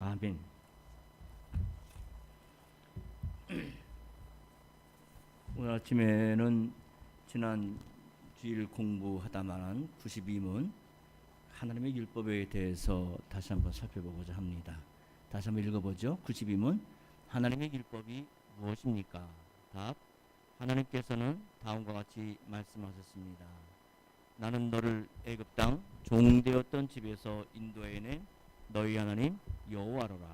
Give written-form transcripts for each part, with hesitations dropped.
아멘. 오늘 아침에는 지난 주일 공부하다만 92문 하나님의 율법에 대해서 다시 한번 살펴보고자 합니다. 다시 한번 읽어보죠. 92문 하나님의 율법이 무엇입니까? 답. 하나님께서는 다음과 같이 말씀하셨습니다. 나는 너를 애굽 땅 종되었던 집에서 인도해낸 너희 하나님 여호와로라.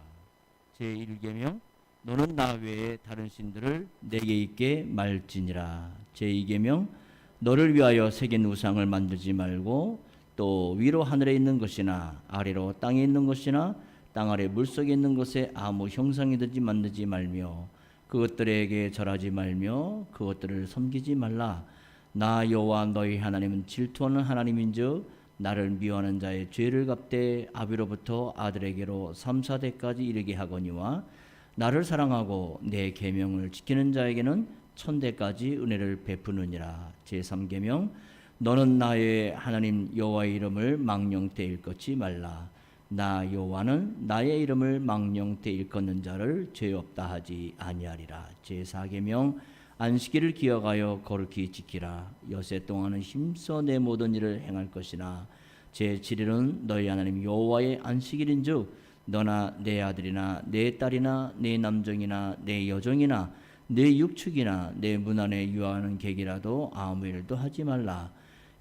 제1계명 너는 나 외에 다른 신들을 내게 있게 말지니라. 제2계명 너를 위하여 새긴 우상을 만들지 말고 또 위로 하늘에 있는 것이나 아래로 땅에 있는 것이나 땅 아래 물속에 있는 것에 아무 형상이든지 만들지 말며 그것들에게 절하지 말며 그것들을 섬기지 말라. 나 여호와 너희 하나님은 질투하는 하나님인즉 나를 미워하는 자의 죄를 갚되 아비로부터 아들에게로 3-4대까지 이르게 하거니와 나를 사랑하고 내 계명을 지키는 자에게는 1000대까지 은혜를 베푸느니라. 제3계명 너는 나의 하나님 여호와의 이름을 망령되 일컫지 말라. 나 여호와는 나의 이름을 망령되 일컫는 자를 죄 없다 하지 아니하리라. 제4계명 안식일을 기억하여 거룩히 지키라. 여세 동안은 힘써 내 모든 일을 행할 것이나 제7일은 너희 하나님 여호와의 안식일인즉 너나 내 아들이나 내 딸이나 내 남종이나 내 여종이나 내 육축이나 내 문 안에 유하는 객이라도 아무 일도 하지 말라.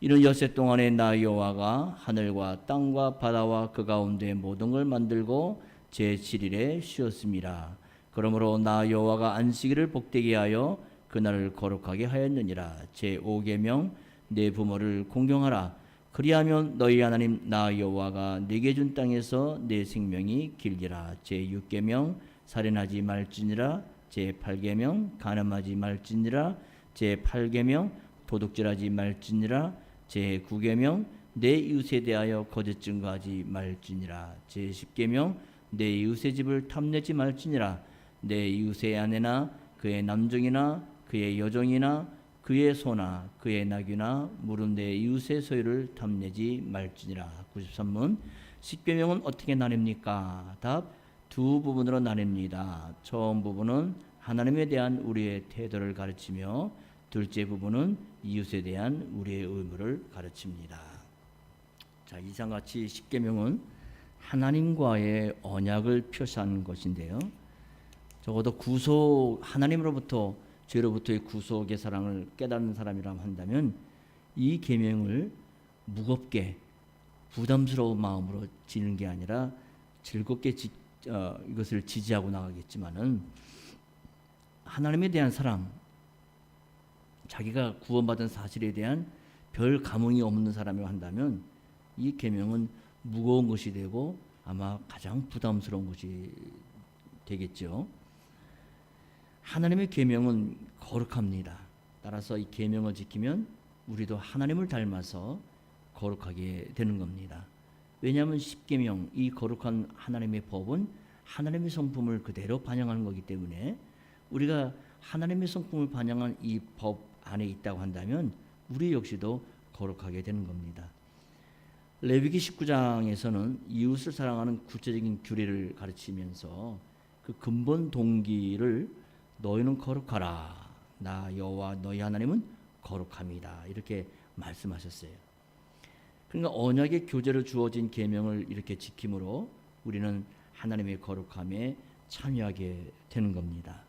이는 여세 동안에 나 여호와가 하늘과 땅과 바다와 그 가운데 모든 걸 만들고 제7일에 쉬었습니다. 그러므로 나 여호와가 안식일을 복되게 하여 그날을 거룩하게 하였느니라. 제5계명 내 부모를 공경하라. 그리하면 너희 하나님 나 여호와가 네게 준 땅에서 내 생명이 길리라. 제6계명 살인하지 말지니라. 제8계명 간음하지 말지니라. 제8계명 도둑질하지 말지니라. 제9계명 내 이웃에 대하여 거짓 증거하지 말지니라. 제10계명 내 이웃의 집을 탐내지 말지니라. 내 이웃의 아내나 그의 남종이나 그의 여종이나 그의 소나 그의 나귀나 물은 내 이웃의 소유를 탐내지 말지니라. 93문 10계명은 어떻게 나뉩니까? 답. 두 부분으로 나뉩니다. 처음 부분은 하나님에 대한 우리의 태도를 가르치며 둘째 부분은 이웃에 대한 우리의 의무를 가르칩니다. 자, 이상같이 10계명은 하나님과의 언약을 표시하는 것인데요. 적어도 하나님으로부터 죄로부터의 구속의 사랑을 깨닫는 사람이라고 한다면 이 계명을 무겁게 부담스러운 마음으로 지는 게 아니라 즐겁게 이것을 지지하고 나가겠지만은 하나님에 대한 사랑, 자기가 구원받은 사실에 대한 별 감흥이 없는 사람이라고 한다면 이 계명은 무거운 것이 되고 아마 가장 부담스러운 것이 되겠죠. 하나님의 계명은 거룩합니다. 따라서 이 계명을 지키면 우리도 하나님을 닮아서 거룩하게 되는 겁니다. 왜냐하면 10계명, 이 거룩한 하나님의 법은 하나님의 성품을 그대로 반영하는 거기 때문에 우리가 하나님의 성품을 반영한 이 법 안에 있다고 한다면 우리 역시도 거룩하게 되는 겁니다. 레위기 19장에서는 이웃을 사랑하는 구체적인 규례를 가르치면서 그 근본 동기를 너희는 거룩하라. 나 여호와 너희 하나님은 거룩함이다. 이렇게 말씀하셨어요. 그러니까 언약의 교제로 주어진 계명을 이렇게 지킴으로 우리는 하나님의 거룩함에 참여하게 되는 겁니다.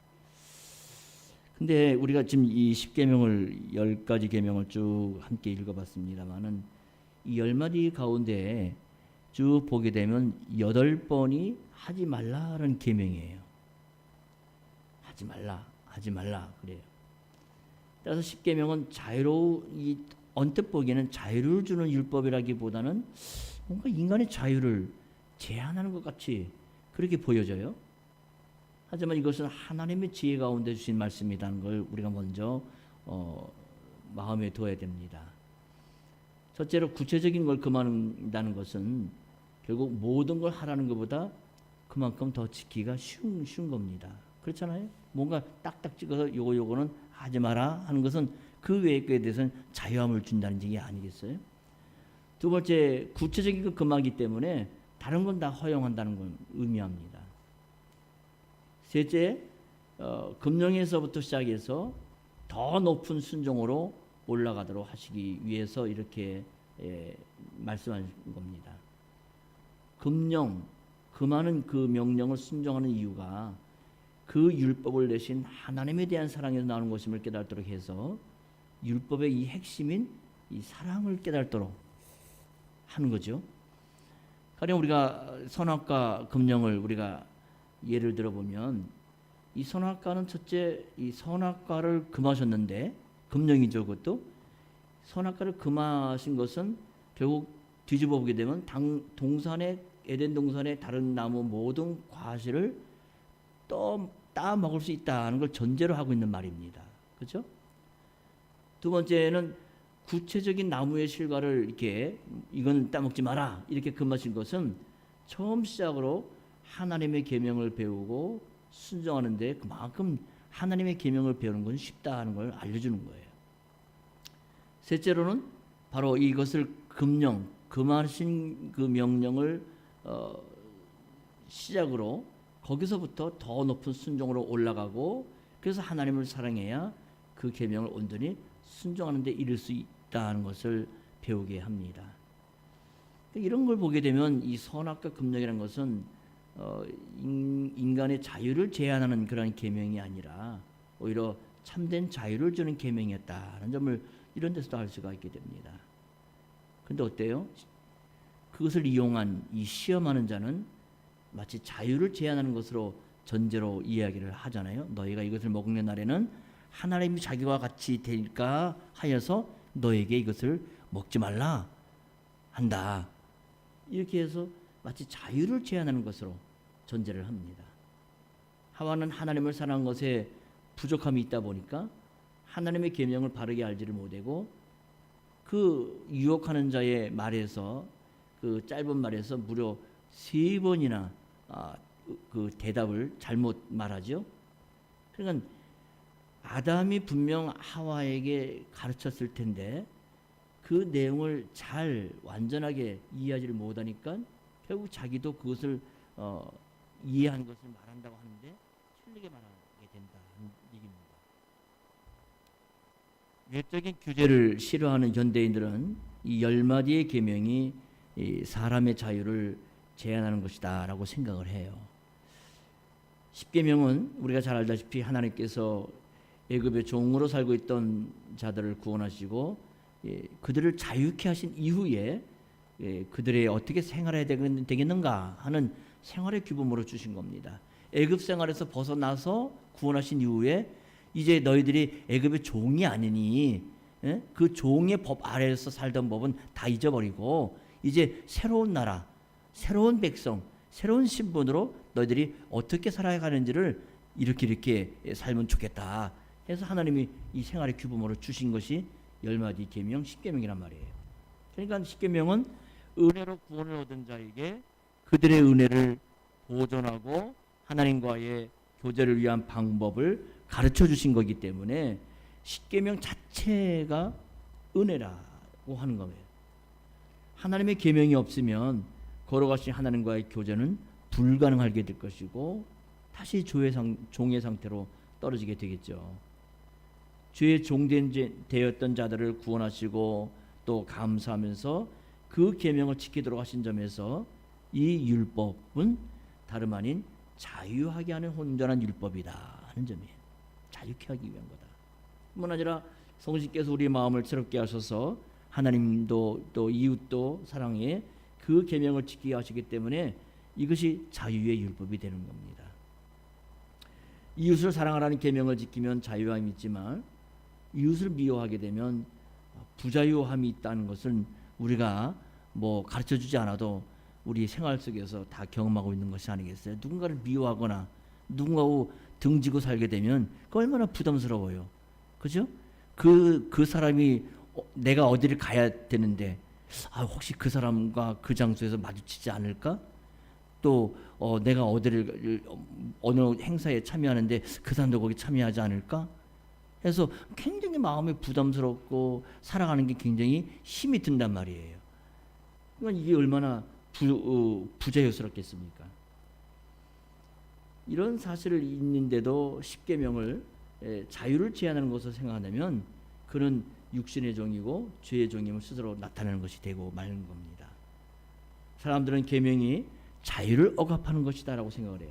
근데 우리가 지금 이 10계명을 10가지 계명을 쭉 함께 읽어봤습니다만은 이 10마디 가운데 쭉 보게 되면 8번이 하지 말라는 계명이에요. 하지 말라 그래요. 따라서 10계명은 이 언뜻 보기에는 자유를 주는 율법이라기보다는 뭔가 인간의 자유를 제한하는 것 같이 그렇게 보여져요. 하지만 이것은 하나님의 지혜 가운데 주신 말씀이라는 걸 우리가 먼저 마음에 둬야 됩니다. 첫째로 구체적인 걸 금한다는 것은 결국 모든 걸 하라는 것보다 그만큼 더 지키기가 쉬운 겁니다. 그렇잖아요. 뭔가 딱딱 찍어서 요거는 하지 마라 하는 것은 그 외의 것에 대해서는 자유함을 준다는 얘기 아니겠어요? 두 번째, 구체적인 거 금하기 때문에 다른 건 다 허용한다는 걸 의미합니다. 셋째, 금령에서부터 시작해서 더 높은 순종으로 올라가도록 하시기 위해서 이렇게 말씀하신 겁니다. 금령, 그 많은 그 명령을 순종하는 이유가 그 율법을 내신 하나님에 대한 사랑에서 나오는 것임을 깨닫도록 해서 율법의 이 핵심인 이 사랑을 깨닫도록 하는 거죠. 가령 우리가 선악과 금령을 우리가 예를 들어보면 이 선악과는 첫째 이 선악과를 금하셨는데 금령이죠. 그것도 선악과를 금하신 것은 결국 뒤집어 보게 되면 동산의 에덴 동산의 다른 나무 모든 과실을 또 따 먹을 수 있다는 걸 전제로 하고 있는 말입니다. 그렇죠? 두 번째는 구체적인 나무의 실과를 이렇게 이건 따먹지 마라 이렇게 금하신 것은 처음 시작으로 하나님의 계명을 배우고 순종하는데 그만큼 하나님의 계명을 배우는 건 쉽다 하는 걸 알려주는 거예요. 셋째로는 바로 이것을 금령, 금하신 그 명령을 시작으로 거기서부터 더 높은 순종으로 올라가고 그래서 하나님을 사랑해야 그 계명을 온전히 순종하는 데 이를 수 있다는 것을 배우게 합니다. 이런 걸 보게 되면 이 선악과 금령이라는 것은 인간의 자유를 제한하는 그런 계명이 아니라 오히려 참된 자유를 주는 계명이었다는 점을 이런 데서도 알 수가 있게 됩니다. 그런데 어때요? 그것을 이용한 이 시험하는 자는 마치 자유를 제한하는 것으로 전제로 이야기를 하잖아요. 너희가 이것을 먹는 날에는 하나님이 자기와 같이 될까 하여서 너에게 이것을 먹지 말라 한다. 이렇게 해서 마치 자유를 제한하는 것으로 전제를 합니다. 하와는 하나님을 사랑한 것에 부족함이 있다 보니까 하나님의 계명을 바르게 알지를 못하고 그 유혹하는 자의 말에서 그 짧은 말에서 무려 3번이나 그 대답을 잘못 말하죠. 그러니까 아담이 분명 하와에게 가르쳤을 텐데 그 내용을 잘 완전하게 이해하지를 못하니까 결국 자기도 그것을 이해한 것을 말한다고 하는데 틀리게 말하게 된다는 얘기입니다. 외적인 규제를 싫어하는 현대인들은 이 10마디의 계명이 이 사람의 자유를 제한하는 것이다 라고 생각을 해요. 10계명은 우리가 잘 알다시피 하나님께서 애굽의 종으로 살고 있던 자들을 구원하시고 그들을 자유케 하신 이후에 그들의 어떻게 생활해야 되겠는가 하는 생활의 규범으로 주신 겁니다. 애굽 생활에서 벗어나서 구원하신 이후에 이제 너희들이 애굽의 종이 아니니 그 종의 법 아래에서 살던 법은 다 잊어버리고 이제 새로운 나라, 새로운 백성, 새로운 신분으로 너희들이 어떻게 살아가는지를 이렇게 살면 좋겠다 해서 하나님이 이 생활의 규범으로 주신 것이 10마디 계명 10계명이란 말이에요. 그러니까 10계명은 은혜로 구원을 얻은 자에게 그들의 은혜를 보존하고 하나님과의 교제를 위한 방법을 가르쳐 주신 거기 때문에 10계명 자체가 은혜라고 하는 거예요. 하나님의 계명이 없으면 걸어가신 하나님과의 교제는 불가능하게 될 것이고 다시 종의 상태로 떨어지게 되겠죠. 주의 종되었던 자들을 구원하시고 또 감사하면서 그 계명을 지키도록 하신 점에서 이 율법은 다름 아닌 자유하게 하는 온전한 율법이다 하는 점이에요. 자유케 하기 위한 거다. 뿐만 아니라 성신께서 우리 마음을 새롭게 하셔서 하나님도 또 이웃도 사랑해 그 계명을 지키게 하시기 때문에 이것이 자유의 율법이 되는 겁니다. 이웃을 사랑하라는 계명을 지키면 자유함이 있지만 이웃을 미워하게 되면 부자유함이 있다는 것은 우리가 뭐 가르쳐주지 않아도 우리 생활 속에서 다 경험하고 있는 것이 아니겠어요? 누군가를 미워하거나 누군가하고 등지고 살게 되면 그 얼마나 부담스러워요. 그죠? 그 사람이 내가 어디를 가야 되는데 혹시 그 사람과 그 장소에서 마주치지 않을까? 또 내가 어느 행사에 참여하는데 그 사람도 거기 참여하지 않을까? 해서 굉장히 마음이 부담스럽고 살아가는 게 굉장히 힘이 든단 말이에요. 그러니까 이게 얼마나 부자연스럽겠습니까? 이런 사실을 있는데도 십계명을 자유를 제한하는 것으로 생각한다면 그는 육신의 종이고 죄의 종임을 스스로 나타내는 것이 되고 마는 겁니다. 사람들은 계명이 자유를 억압하는 것이다라고 생각을 해요.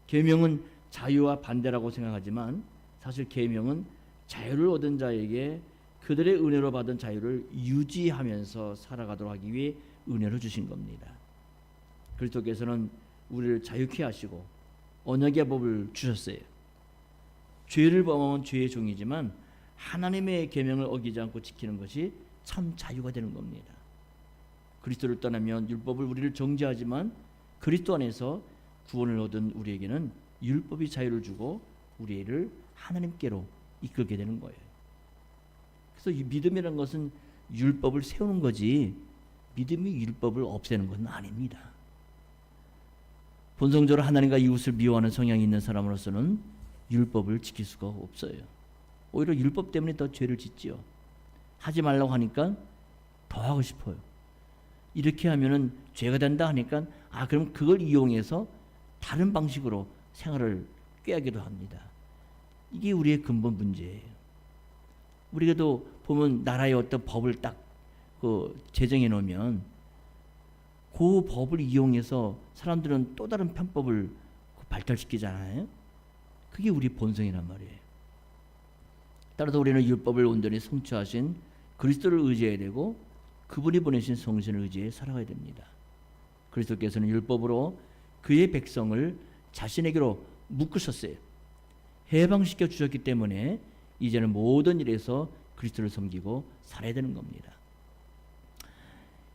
계명은 자유와 반대라고 생각하지만 사실 계명은 자유를 얻은 자에게 그들의 은혜로 받은 자유를 유지하면서 살아가도록 하기 위해 은혜를 주신 겁니다. 그리스도께서는 우리를 자유케 하시고 언약의 법을 주셨어요. 죄를 범하면 죄의 종이지만 하나님의 계명을 어기지 않고 지키는 것이 참 자유가 되는 겁니다. 그리스도를 떠나면 율법을 우리를 정죄하지만 그리스도 안에서 구원을 얻은 우리에게는 율법이 자유를 주고 우리를 하나님께로 이끌게 되는 거예요. 그래서 이 믿음이라는 것은 율법을 세우는 거지 믿음이 율법을 없애는 것은 아닙니다. 본성적으로 하나님과 이웃을 미워하는 성향이 있는 사람으로서는 율법을 지킬 수가 없어요. 오히려 율법 때문에 더 죄를 짓지요. 하지 말라고 하니까 더 하고 싶어요. 이렇게 하면은 죄가 된다 하니까 그럼 그걸 이용해서 다른 방식으로 생활을 꾀하기도 합니다. 이게 우리의 근본 문제예요. 우리가도 보면 나라의 어떤 법을 딱 제정해 놓으면 그 법을 이용해서 사람들은 또 다른 편법을 발달시키잖아요. 그게 우리 본성이란 말이에요. 따라서 우리는 율법을 온전히 성취하신 그리스도를 의지해야 되고 그분이 보내신 성신을 의지해 살아가야 됩니다. 그리스도께서는 율법으로 그의 백성을 자신에게로 묶으셨어요. 해방시켜 주셨기 때문에 이제는 모든 일에서 그리스도를 섬기고 살아야 되는 겁니다.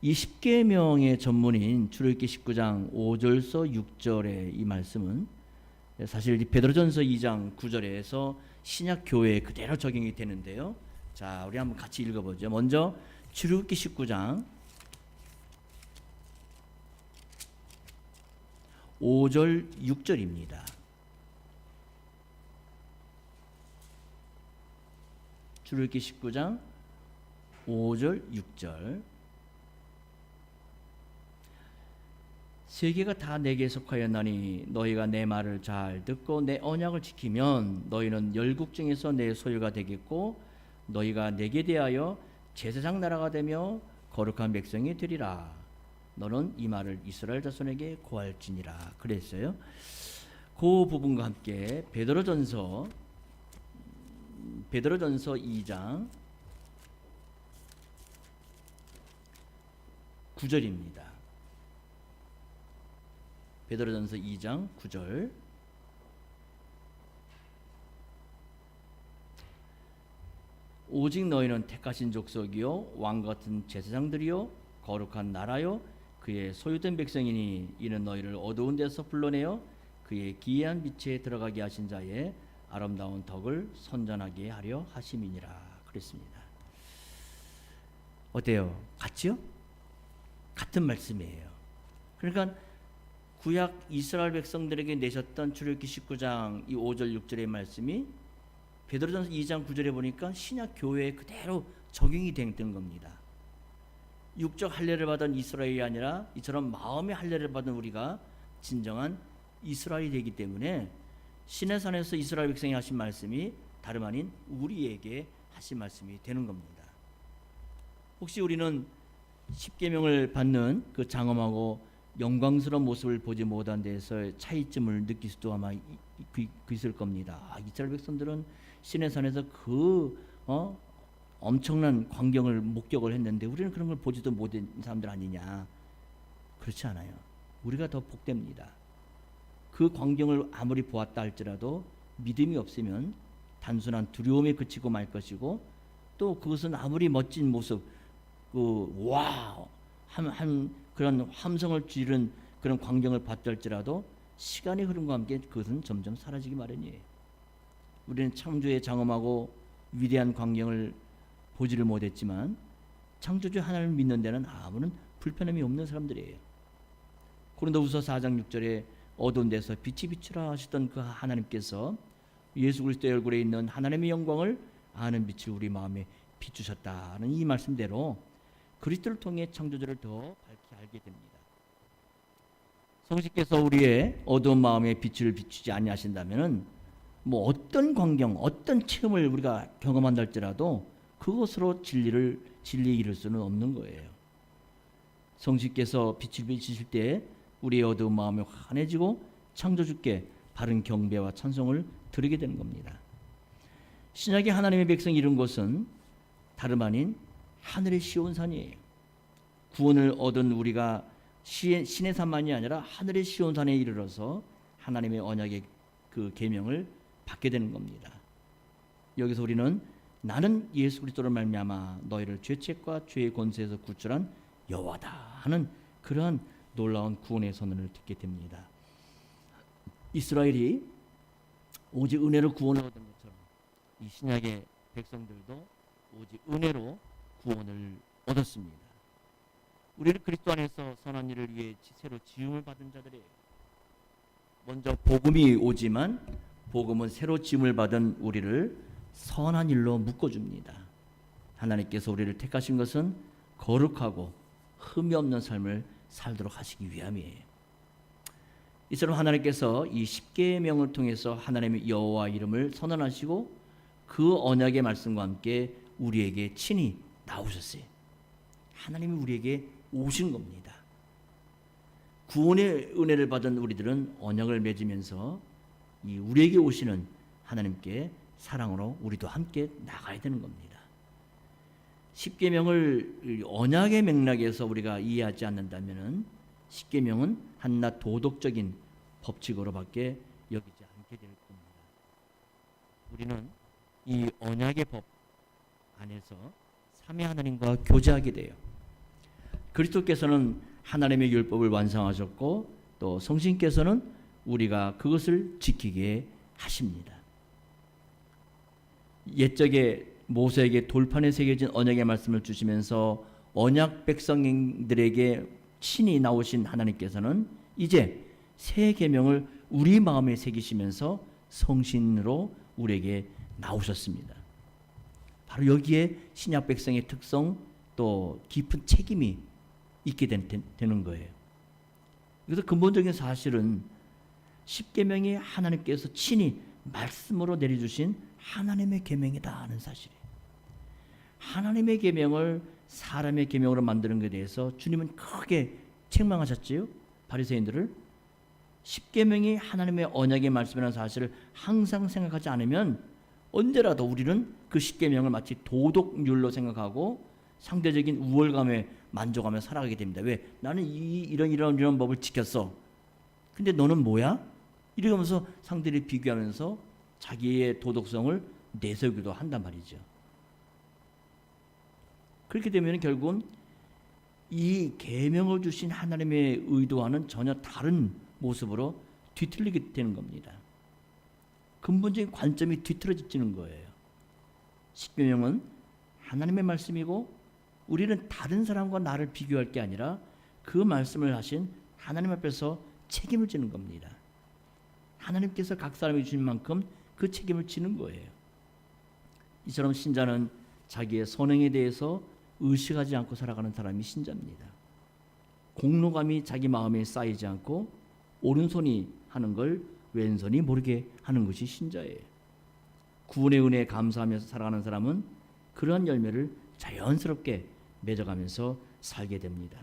이 십계명의 전문인 출애굽기 19장 5절서 6절의 이 말씀은 사실 베드로전서 2장 9절에서 신약 교회에 그대로 적용이 되는데요. 자, 우리 한번 같이 읽어보죠. 먼저 출애굽기 19장 5절 6절입니다. 출애굽기 19장 5절 6절. 세계가 다 내게 속하였나니 너희가 내 말을 잘 듣고 내 언약을 지키면 너희는 열국 중에서 내 소유가 되겠고 너희가 내게 대하여 제사장 나라가 되며 거룩한 백성이 되리라. 너는 이 말을 이스라엘 자손에게 고할지니라. 그랬어요. 그 부분과 함께 베드로전서 2장 9절입니다. 베드로전서 2장 9절. 오직 너희는 택하신 족속이요 왕 같은 제사장들이요 거룩한 나라요 그의 소유된 백성이니 이는 너희를 어두운 데서 불러내어 그의 기이한 빛에 들어가게 하신 자의 아름다운 덕을 선전하게 하려 하심이니라. 그랬습니다. 어때요? 같지요? 같은 말씀이에요. 그러니까 구약 이스라엘 백성들에게 내셨던 출애굽기 19장 이 5절 6절의 말씀이 베드로전서 2장 9절에 보니까 신약 교회에 그대로 적용이 됐던 겁니다. 육적 할례를 받은 이스라엘이 아니라 이처럼 마음의 할례를 받은 우리가 진정한 이스라엘이 되기 때문에 시내산에서 이스라엘 백성이 하신 말씀이 다름 아닌 우리에게 하신 말씀이 되는 겁니다. 혹시 우리는 십계명을 받는 그 장엄하고 영광스러운 모습을 보지 못한 데서 차이점을 느낄 수도 아마 있을 겁니다. 이스라엘 백성들은 시내산에서 엄청난 광경을 목격을 했는데 우리는 그런 걸 보지도 못한 사람들 아니냐? 그렇지 않아요. 우리가 더 복됩니다. 그 광경을 아무리 보았다 할지라도 믿음이 없으면 단순한 두려움에 그치고 말 것이고 또 그것은 아무리 멋진 모습, 와우 그런 함성을 지른 그런 광경을 봤다 할지라도 시간이 흐름과 함께 그것은 점점 사라지기 마련이에요. 우리는 창조의 장엄하고 위대한 광경을 보지를 못했지만 창조주 하나님을 믿는 데는 아무런 불편함이 없는 사람들이에요. 고린도후서 4장 6절에 어두운 데서 빛이 비추라 하시던 그 하나님께서 예수 그리스도의 얼굴에 있는 하나님의 영광을 아는 빛을 우리 마음에 비추셨다는 이 말씀대로 그리스도를 통해 창조주를 더 밝히 알게 됩니다. 성신께서 우리의 어두운 마음에 빛을 비추지 아니하신다면은 뭐 어떤 광경, 어떤 체험을 우리가 경험한다 할지라도 그것으로 진리에 이를 수는 없는 거예요. 성신께서 빛을 비추실 때 우리의 어두운 마음이 환해지고 창조주께 바른 경배와 찬송을 드리게 되는 겁니다. 신약의 하나님의 백성이 이룬 것은 다름 아닌 하늘의 시온산이에요. 구원을 얻은 우리가 신의 산만이 아니라 하늘의 시온산에 이르러서 하나님의 언약의 그 계명을 받게 되는 겁니다. 여기서 우리는 나는 예수 그리스도를 말미암아 너희를 죄책과 죄의 권세에서 구출한 여호와다 하는 그러한 놀라운 구원의 선언을 듣게 됩니다. 이스라엘이 오직 은혜로 구원을 얻은 것처럼 이 신약의 백성들도 오직 은혜로 구원을 얻었습니다. 우리는 그리스도 안에서 선한 일을 위해 새로 지음을 받은 자들이에요. 먼저 복음이 오지만 복음은 새로 지음을 받은 우리를 선한 일로 묶어줍니다. 하나님께서 우리를 택하신 것은 거룩하고 흠이 없는 삶을 살도록 하시기 위함이에요. 이처럼 하나님께서 이 십계명을 통해서 하나님의 여호와 이름을 선언하시고 그 언약의 말씀과 함께 우리에게 친히 나오셨어요. 하나님이 우리에게 오신 겁니다. 구원의 은혜를 받은 우리들은 언약을 맺으면서 이 우리에게 오시는 하나님께 사랑으로 우리도 함께 나가야 되는 겁니다. 십계명을 언약의 맥락에서 우리가 이해하지 않는다면은 십계명은 한낱 도덕적인 법칙으로밖에 여기지 않게 될 겁니다. 우리는 이 언약의 법 안에서 삼위 하나님과 교제하게 돼요. 그리스도께서는 하나님의 율법을 완성하셨고 또 성신께서는 우리가 그것을 지키게 하십니다. 옛적에 모세에게 돌판에 새겨진 언약의 말씀을 주시면서 언약 백성들에게 친히 나오신 하나님께서는 이제 새 계명을 우리 마음에 새기시면서 성신으로 우리에게 나오셨습니다. 바로 여기에 신약 백성의 특성 또 깊은 책임이 있게 되는 거예요. 그래서 근본적인 사실은 십계명이 하나님께서 친히 말씀으로 내려주신 하나님의 계명이다 하는 사실이에요. 하나님의 계명을 사람의 계명으로 만드는 것에 대해서 주님은 크게 책망하셨지요. 바리새인들을. 십계명이 하나님의 언약의 말씀이라는 사실을 항상 생각하지 않으면 언제라도 우리는 그 십계명을 마치 도덕률로 생각하고 상대적인 우월감에 만족하며 살아가게 됩니다. 왜? 나는 이런 법을 지켰어. 근데 너는 뭐야? 이러면서 상대를 비교하면서 자기의 도덕성을 내세우기도 한단 말이죠. 그렇게 되면 결국은 이 계명을 주신 하나님의 의도와는 전혀 다른 모습으로 뒤틀리게 되는 겁니다. 근본적인 관점이 뒤틀어지는 거예요. 십계명은 하나님의 말씀이고 우리는 다른 사람과 나를 비교할 게 아니라 그 말씀을 하신 하나님 앞에서 책임을 지는 겁니다. 하나님께서 각 사람이 주신 만큼 그 책임을 지는 거예요. 이처럼 신자는 자기의 선행에 대해서 의식하지 않고 살아가는 사람이 신자입니다. 공로감이 자기 마음에 쌓이지 않고 오른손이 하는 걸 왼손이 모르게 하는 것이 신자예요. 구원의 은혜에 감사하면서 살아가는 사람은 그러한 열매를 자연스럽게 맺어가면서 살게 됩니다.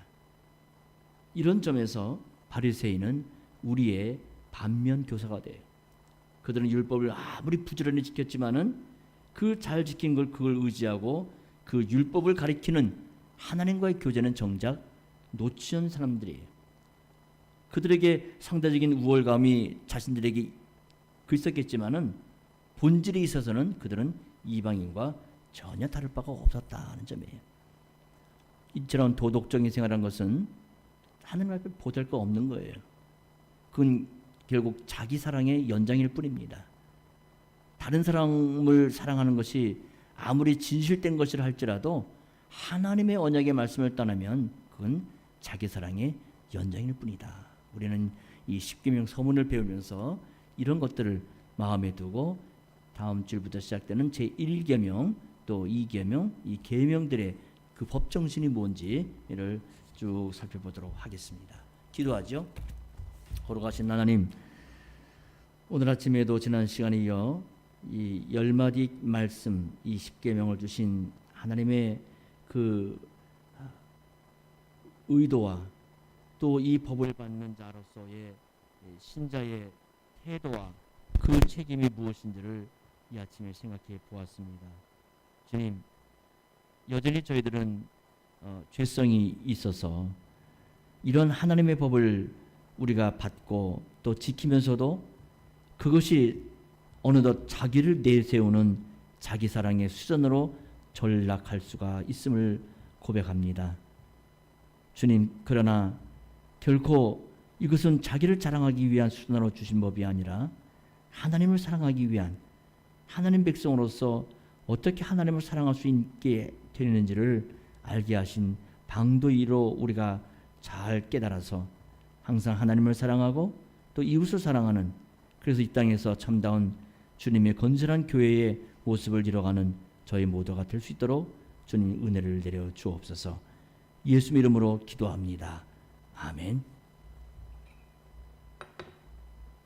이런 점에서 바리새인은 우리의 반면 교사가 돼요. 그들은 율법을 아무리 부지런히 지켰지만은 그 잘 지킨 걸 그걸 의지하고 그 율법을 가리키는 하나님과의 교제는 정작 놓치는 사람들이에요. 그들에게 상대적인 우월감이 자신들에게 있었겠지만은 본질에 있어서는 그들은 이방인과 전혀 다를 바가 없었다는 점이에요. 이처럼 도덕적인 생활한 것은 하나님 앞에 보잘 거 없는 거예요. 그건 결국 자기 사랑의 연장일 뿐입니다. 다른 사람을 사랑하는 것이 아무리 진실된 것이라 할지라도 하나님의 언약의 말씀을 떠나면 그건 자기 사랑의 연장일 뿐이다. 우리는 이 십계명 서문을 배우면서 이런 것들을 마음에 두고 다음 주부터 시작되는 제1계명 또 2계명 이 계명들의 그 법정신이 뭔지를 쭉 살펴보도록 하겠습니다. 기도하죠. 거룩하신 하나님, 오늘 아침에도 지난 시간에 이어 이 10마디 말씀, 이 십계명을 주신 하나님의 그 의도와 또 이 법을 받는 자로서의 신자의 태도와 그 책임이 무엇인지를 이 아침에 생각해 보았습니다. 주님, 여전히 저희들은 죄성이 있어서 이런 하나님의 법을 우리가 받고 또 지키면서도 그것이 어느덧 자기를 내세우는 자기 사랑의 수단으로 전락할 수가 있음을 고백합니다. 주님, 그러나 결코 이것은 자기를 자랑하기 위한 수단으로 주신 법이 아니라 하나님을 사랑하기 위한, 하나님 백성으로서 어떻게 하나님을 사랑할 수 있게 되는지를 알게 하신 방도이로 우리가 잘 깨달아서 항상 하나님을 사랑하고 또 이웃을 사랑하는, 그래서 이 땅에서 참다운 주님의 건전한 교회의 모습을 이뤄가는 저희 모두가 될 수 있도록 주님 은혜를 내려 주옵소서. 예수 이름으로 기도합니다. 아멘.